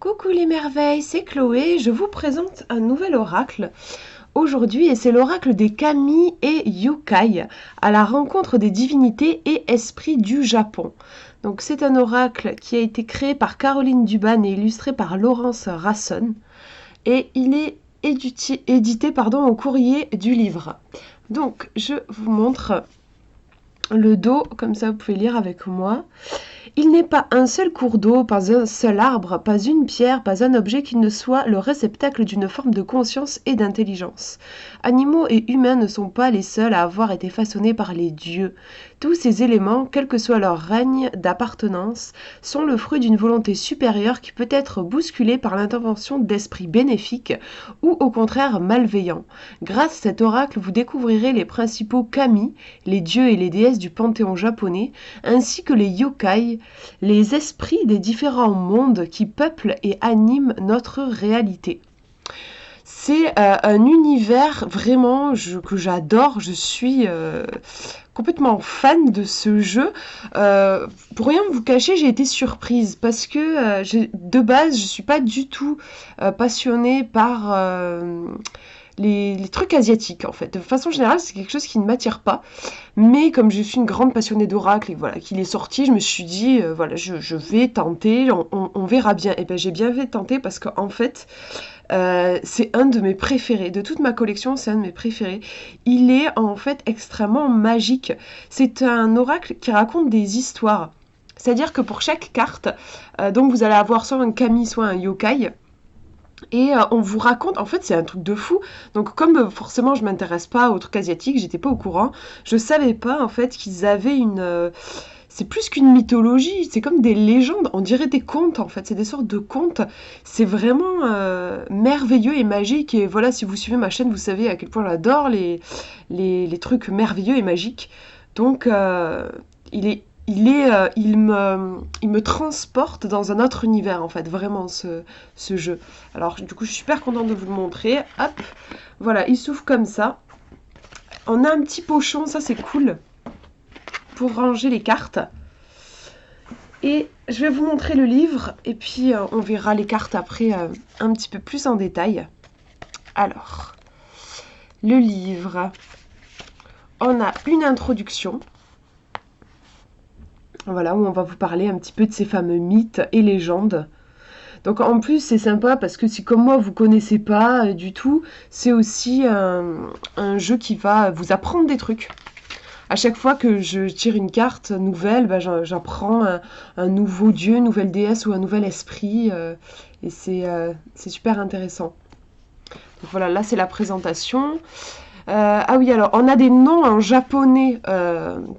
Coucou les merveilles, c'est Chloé, je vous présente un nouvel oracle aujourd'hui et c'est l'oracle des kami et yokai à la rencontre des divinités et esprits du Japon. Donc c'est un oracle qui a été créé par Caroline Duban et illustré par Laurence Rasson et il est édité au courrier du livre. Donc je vous montre le dos, comme ça vous pouvez lire avec moi. Il n'est pas un seul cours d'eau, pas un seul arbre, pas une pierre, pas un objet qui ne soit le réceptacle d'une forme de conscience et d'intelligence. Animaux et humains ne sont pas les seuls à avoir été façonnés par les dieux. Tous ces éléments, quel que soit leur règne d'appartenance, sont le fruit d'une volonté supérieure qui peut être bousculée par l'intervention d'esprits bénéfiques ou au contraire malveillants. Grâce à cet oracle, vous découvrirez les principaux kami, les dieux et les déesses du panthéon japonais, ainsi que les yokai, les esprits des différents mondes qui peuplent et animent notre réalité. C'est un univers vraiment que j'adore, je suis complètement fan de ce jeu. Pour rien vous cacher, j'ai été surprise parce que de base, je suis pas du tout passionnée par les trucs asiatiques en fait. De façon générale, c'est quelque chose qui ne m'attire pas. Mais comme je suis une grande passionnée d'oracle et voilà, qu'il est sorti, je me suis dit, voilà, je vais tenter, on verra bien. Et ben j'ai bien fait tenter parce qu'en fait, c'est un de mes préférés. De toute ma collection, c'est un de mes préférés. Il est en fait extrêmement magique. C'est un oracle qui raconte des histoires. C'est-à-dire que pour chaque carte, donc vous allez avoir soit un kami, soit un yokai. Et on vous raconte, en fait c'est un truc de fou, donc comme forcément je m'intéresse pas aux trucs asiatiques, j'étais pas au courant, je savais pas en fait qu'ils avaient c'est plus qu'une mythologie, c'est comme des légendes, on dirait des contes en fait, c'est des sortes de contes, c'est vraiment merveilleux et magique, et voilà, si vous suivez ma chaîne, vous savez à quel point j'adore les trucs merveilleux et magiques, donc il me transporte dans un autre univers en fait, vraiment ce jeu. Alors du coup je suis super contente de vous le montrer. Hop, voilà, il s'ouvre comme ça. On a un petit pochon, ça c'est cool, pour ranger les cartes. Et je vais vous montrer le livre et puis on verra les cartes après un petit peu plus en détail. Alors, le livre, on a une introduction. Voilà, où on va vous parler un petit peu de ces fameux mythes et légendes. Donc en plus c'est sympa parce que si comme moi vous connaissez pas du tout, c'est aussi un jeu qui va vous apprendre des trucs. À chaque fois que je tire une carte nouvelle, j'apprends un nouveau dieu, une nouvelle déesse ou un nouvel esprit. Et c'est super intéressant. Donc voilà, là c'est la présentation. Ah oui, alors on a des noms en japonais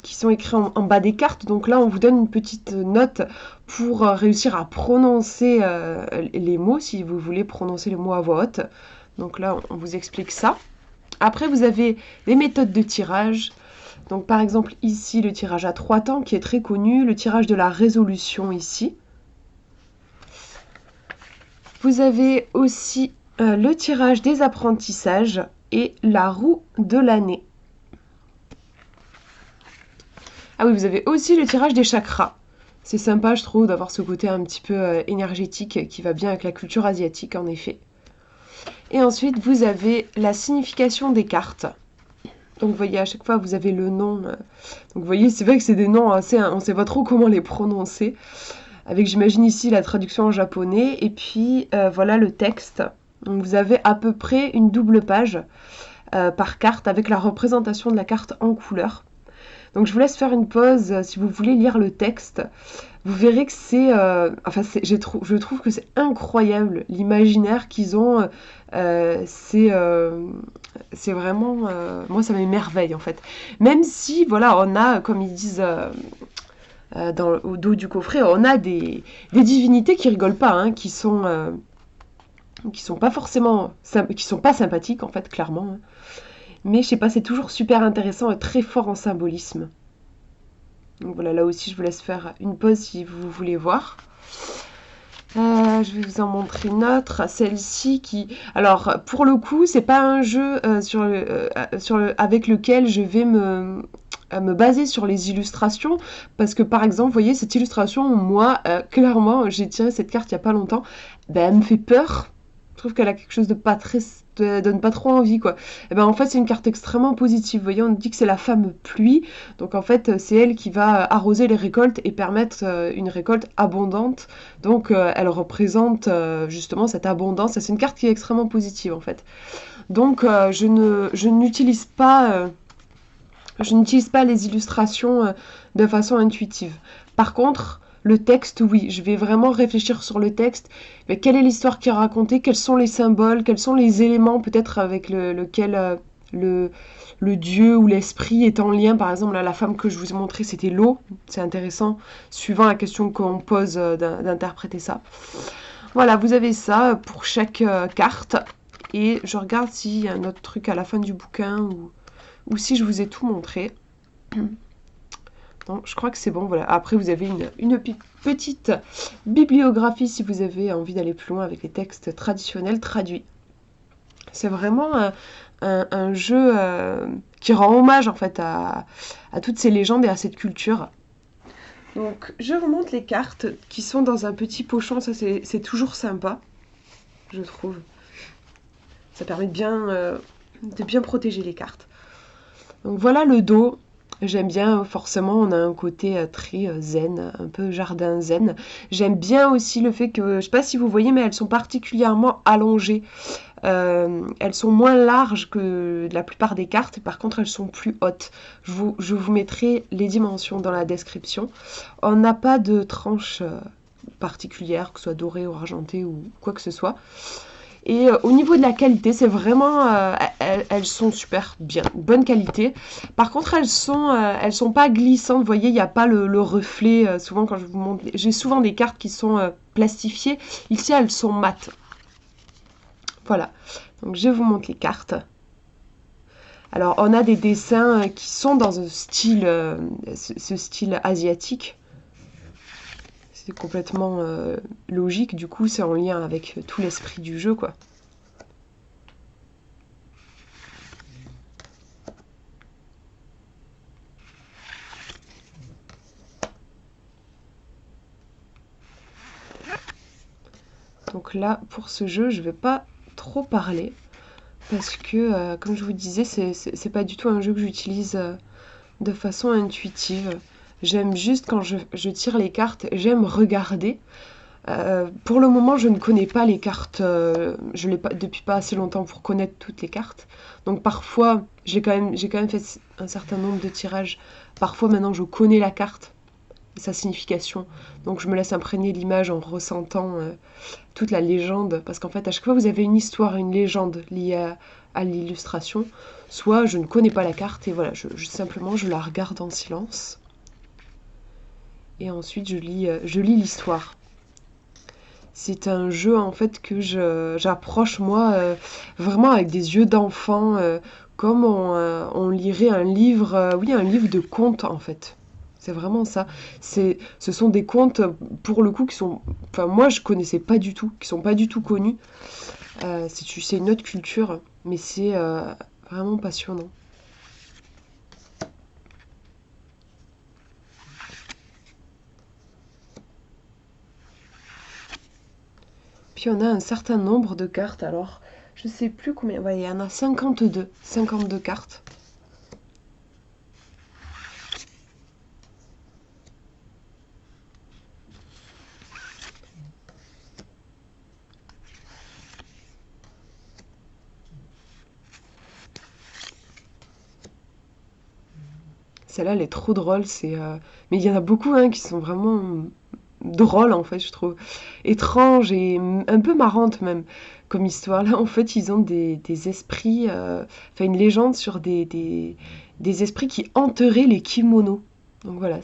qui sont écrits en bas des cartes. Donc là, on vous donne une petite note pour réussir à prononcer les mots, si vous voulez prononcer les mots à voix haute. Donc là, on vous explique ça. Après, vous avez les méthodes de tirage. Donc par exemple, ici, le tirage à 3 temps qui est très connu. Le tirage de la résolution ici. Vous avez aussi le tirage des apprentissages et la roue de l'année. Ah oui, vous avez aussi le tirage des chakras. C'est sympa, je trouve, d'avoir ce côté un petit peu énergétique qui va bien avec la culture asiatique, en effet. Et ensuite, vous avez la signification des cartes. Donc, vous voyez, à chaque fois, vous avez le nom. Donc, vous voyez, c'est vrai que c'est des noms assez... on ne sait pas trop comment les prononcer. Avec, j'imagine, ici, la traduction en japonais. Et puis, voilà le texte. Donc vous avez à peu près une double page par carte avec la représentation de la carte en couleur. Donc je vous laisse faire une pause si vous voulez lire le texte. Vous verrez que je trouve que c'est incroyable l'imaginaire qu'ils ont. C'est vraiment, moi ça m'émerveille en fait. Même si voilà, on a, comme ils disent au dos du coffret, on a des divinités qui rigolent pas, hein, qui sont pas forcément, qui sont pas sympathiques en fait, clairement. Mais je sais pas, c'est toujours super intéressant et très fort en symbolisme. Donc voilà, là aussi je vous laisse faire une pause si vous voulez voir. Je vais vous en montrer une autre, celle-ci qui... Alors pour le coup, c'est pas un jeu avec lequel je vais à me baser sur les illustrations, parce que par exemple, vous voyez, cette illustration, moi, clairement, j'ai tiré cette carte il n'y a pas longtemps, ben, elle me fait peur. Je trouve qu'elle a quelque chose de pas très, donne pas trop envie, quoi. Et ben en fait, c'est une carte extrêmement positive. Vous voyez, on dit que c'est la femme pluie, donc en fait, c'est elle qui va arroser les récoltes et permettre une récolte abondante. Donc, elle représente justement cette abondance. C'est une carte qui est extrêmement positive, en fait. Donc, je n'utilise pas les illustrations de façon intuitive. Par contre, le texte, oui, je vais vraiment réfléchir sur le texte. Mais quelle est l'histoire qui est racontée? Quels sont les symboles? Quels sont les éléments peut-être avec lequel le dieu ou l'esprit est en lien? Par exemple, là, la femme que je vous ai montrée, c'était l'eau. C'est intéressant, suivant la question qu'on pose, d'interpréter ça. Voilà, vous avez ça pour chaque carte. Et je regarde s'il y a un autre truc à la fin du bouquin ou si je vous ai tout montré. Non, je crois que c'est bon, voilà. Après, vous avez une petite bibliographie si vous avez envie d'aller plus loin avec les textes traditionnels traduits. C'est vraiment un jeu qui rend hommage en fait à toutes ces légendes et à cette culture. Donc, je vous montre les cartes qui sont dans un petit pochon. Ça, c'est toujours sympa, je trouve. Ça permet de bien protéger les cartes. Donc voilà le dos. J'aime bien, forcément, on a un côté très zen, un peu jardin zen. J'aime bien aussi le fait que, je sais pas si vous voyez, mais elles sont particulièrement allongées. Elles sont moins larges que la plupart des cartes, par contre elles sont plus hautes. Je vous mettrai les dimensions dans la description. On n'a pas de tranche particulière, que ce soit dorée ou argentée ou quoi que ce soit. Et au niveau de la qualité, c'est vraiment, elles sont super bien, bonne qualité. Par contre, elles sont pas glissantes. Vous voyez, il n'y a pas le reflet. Souvent, quand je vous montre, j'ai souvent des cartes qui sont plastifiées. Ici, elles sont mates. Voilà. Donc, je vous montre les cartes. Alors, on a des dessins qui sont dans un style, ce style asiatique. C'est complètement logique, du coup c'est en lien avec tout l'esprit du jeu, quoi. Donc là, pour ce jeu, je vais pas trop parler, parce que, comme je vous disais, c'est pas du tout un jeu que j'utilise de façon intuitive. J'aime juste, quand je tire les cartes, j'aime regarder. Pour le moment, je ne connais pas les cartes, je l'ai pas depuis pas assez longtemps pour connaître toutes les cartes. Donc parfois, j'ai quand même fait un certain nombre de tirages. Parfois, maintenant, je connais la carte et sa signification. Donc je me laisse imprégner l'image en ressentant toute la légende. Parce qu'en fait, à chaque fois, vous avez une histoire, une légende liée à l'illustration. Soit je ne connais pas la carte et voilà, simplement, je la regarde en silence. Et ensuite, je lis l'histoire. C'est un jeu en fait que j'approche moi vraiment avec des yeux d'enfant, comme on lirait un livre, oui, un livre de contes en fait. C'est vraiment ça. Ce sont des contes pour le coup qui sont, enfin moi je connaissais pas du tout, qui sont pas du tout connus. C'est une autre culture, mais c'est vraiment passionnant. Puis on a un certain nombre de cartes, alors je sais plus combien, ouais, il y en a 52 cartes. Celle-là, elle est trop drôle, mais il y en a beaucoup hein, qui sont vraiment drôles en fait, je trouve. Étranges et un peu marrantes même comme histoire. Là, en fait, ils ont des esprits, enfin une légende sur des esprits qui hanteraient les kimonos. Donc voilà,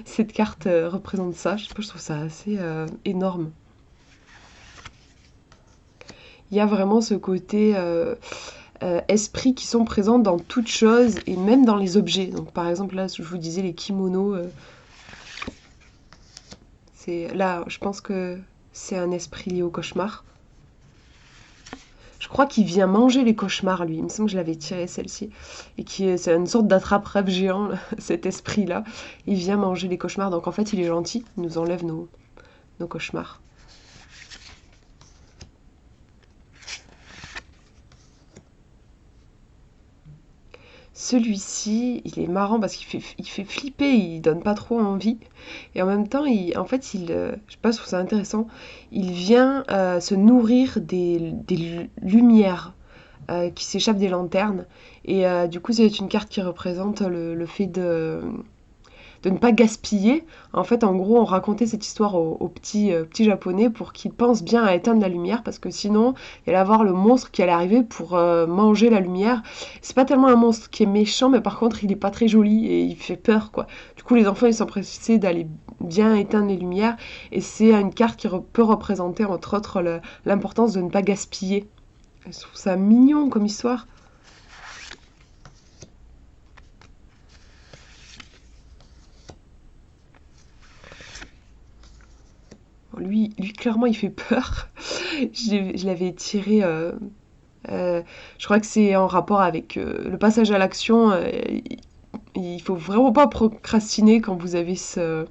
cette carte représente ça. Je sais pas, je trouve ça assez énorme. Il y a vraiment ce côté esprits qui sont présents dans toute chose et même dans les objets. Donc par exemple là, je vous disais les kimonos, là, je pense que c'est un esprit lié au cauchemar. crois qu'il vient manger les cauchemars, lui. Il me semble que je l'avais tiré celle-ci. Et c'est une sorte d'attrape-rêve géant, là, cet esprit-là. Il vient manger les cauchemars. Donc en fait, il est gentil. Il nous enlève nos cauchemars. Celui-ci, il est marrant parce qu'il fait flipper, il donne pas trop envie. Et en même temps, je sais pas, je trouve ça intéressant, il vient se nourrir des lumières qui s'échappent des lanternes. Et du coup, c'est une carte qui représente le fait de ne pas gaspiller. En fait, en gros, on racontait cette histoire aux petits japonais pour qu'ils pensent bien à éteindre la lumière, parce que sinon, il allait avoir le monstre qui allait arriver pour manger la lumière. C'est pas tellement un monstre qui est méchant, mais par contre, il est pas très joli et il fait peur, quoi. Du coup, les enfants, ils sont pressés d'aller bien éteindre les lumières, et c'est une carte qui peut représenter, entre autres, l'importance de ne pas gaspiller. Je trouve ça mignon comme histoire. Lui, clairement, il fait peur. Je l'avais tiré. Je crois que c'est en rapport avec le passage à l'action. Il faut vraiment pas procrastiner quand vous avez cet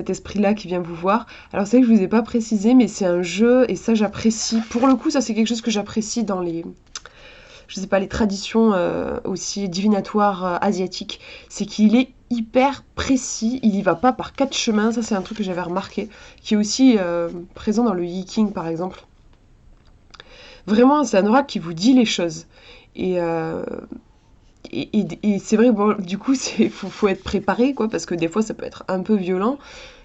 esprit-là qui vient vous voir. Alors c'est vrai que je vous ai pas précisé, mais c'est un jeu et ça j'apprécie. Pour le coup, ça c'est quelque chose que j'apprécie dans je sais pas, les traditions aussi divinatoires asiatiques. C'est qu'il est hyper précis, il y va pas par quatre chemins. Ça c'est un truc que j'avais remarqué, qui est aussi présent dans le Yi-King par exemple. Vraiment, c'est un oracle qui vous dit les choses. Et, euh, et c'est vrai, bon, du coup, faut être préparé, quoi, parce que des fois, ça peut être un peu violent.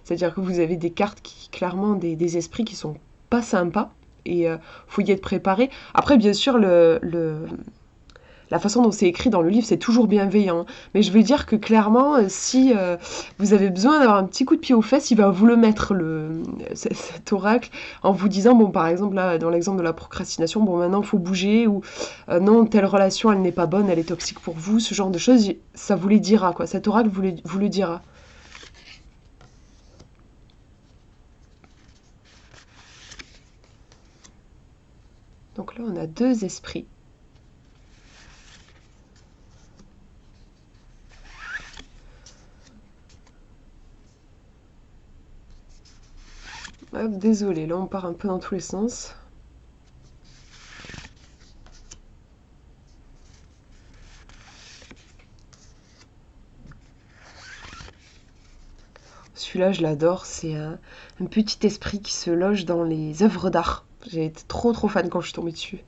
C'est-à-dire que vous avez des cartes qui, clairement, des esprits qui sont pas sympas. Et faut y être préparé. Après, bien sûr, la façon dont c'est écrit dans le livre, c'est toujours bienveillant. Mais je veux dire que clairement, si vous avez besoin d'avoir un petit coup de pied aux fesses, il va vous le mettre, cet oracle, en vous disant, bon, par exemple, là, dans l'exemple de la procrastination, bon, maintenant, il faut bouger, ou non, telle relation, elle n'est pas bonne, elle est toxique pour vous, ce genre de choses, ça vous les dira, quoi. Cet oracle vous le dira. Donc là, on a deux esprits. Hop, désolé, là, on part un peu dans tous les sens. Celui-là, je l'adore, c'est un petit esprit qui se loge dans les œuvres d'art. J'ai été trop trop fan quand je suis tombée dessus.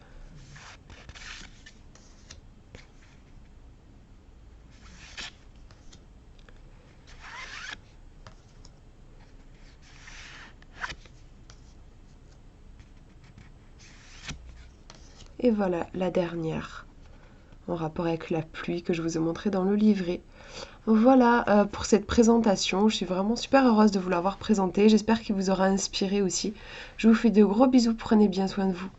Et voilà, la dernière, en rapport avec la pluie que je vous ai montré dans le livret. Voilà pour cette présentation, je suis vraiment super heureuse de vous l'avoir présentée, j'espère qu'il vous aura inspiré aussi. Je vous fais de gros bisous, prenez bien soin de vous.